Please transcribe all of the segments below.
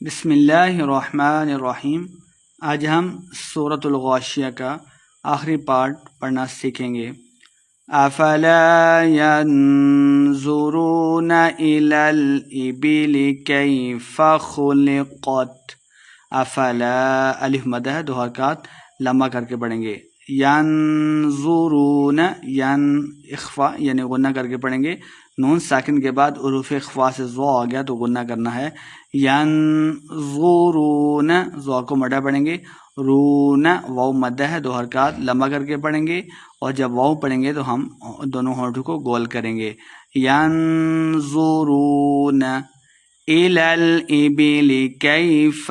بسم اللہ الرحمن الرحیم۔ آج ہم سورۃ الغاشیہ کا آخری پارٹ پڑھنا سیکھیں گے۔ افلا ينظرون الى الابل کیف خلقت۔ افلا الف مد ہے، دو حرکات لمبا کر کے پڑھیں گے۔ ینظرون ین اخفا یعنی غنہ کر کے پڑھیں گے۔ نون ساکن کے بعد حروف اخفا سے زو آ گیا تو غنہ کرنا ہے۔ ینظرون زو کو مڈا پڑھیں گے۔ رون واو مدہ ہے، دو حرکات لمبا کر کے پڑھیں گے، اور جب واو پڑھیں گے تو ہم دونوں ہونٹوں کو گول کریں گے۔ ینظرون الی الابل کیف،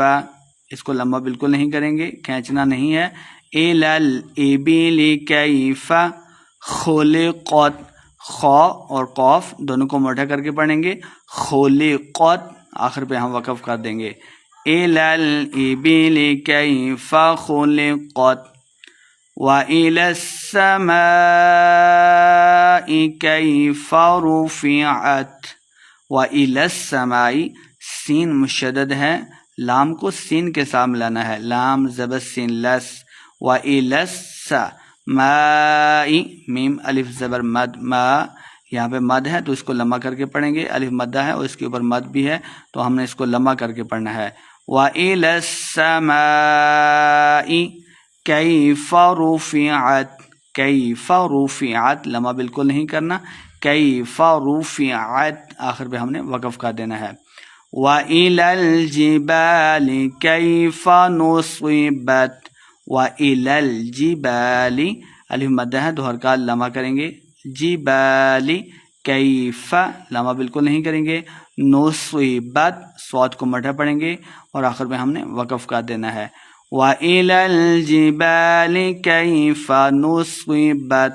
اس کو لمبا بالکل نہیں کریں گے، کھینچنا نہیں ہے۔ الی الابل کیف خلقت، خا اور قاف دونوں کو موٹا کر کے پڑھیں گے۔ خلقت آخر پہ ہم وقف کر دیں گے۔ الی الابل کیف خلقت وإلى السماء كيف رفعت۔ وإلى السماء سین مشدد ہے، لام کو سین کے ساتھ ملانا ہے، لام زبر سین لس۔ وإلى السماء میم الف زبر مد ما، یہاں پہ مد ہے تو اس کو لمبا کر کے پڑھیں گے، الف مدہ ہے اور اس کے اوپر مد بھی ہے تو ہم نے اس کو لمبا کر کے پڑھنا ہے۔ وإلى السماء کیف رفعت، کیف رفعت لمبا بالکل نہیں کرنا، کیف رفعت آخر پہ ہم نے وقف کر دینا ہے۔ وإلى الجبال کیف نصبت، وإلى الجبال الف مدہ ہے، دو حرکات لمبا کریں گے۔ جبال کیف لمبا بالکل نہیں کریں گے۔ نصبت صاد کو مٹا پڑھیں گے اور آخر میں ہم نے وقف کر دینا ہے۔ وإلى الجبال کیف نصبت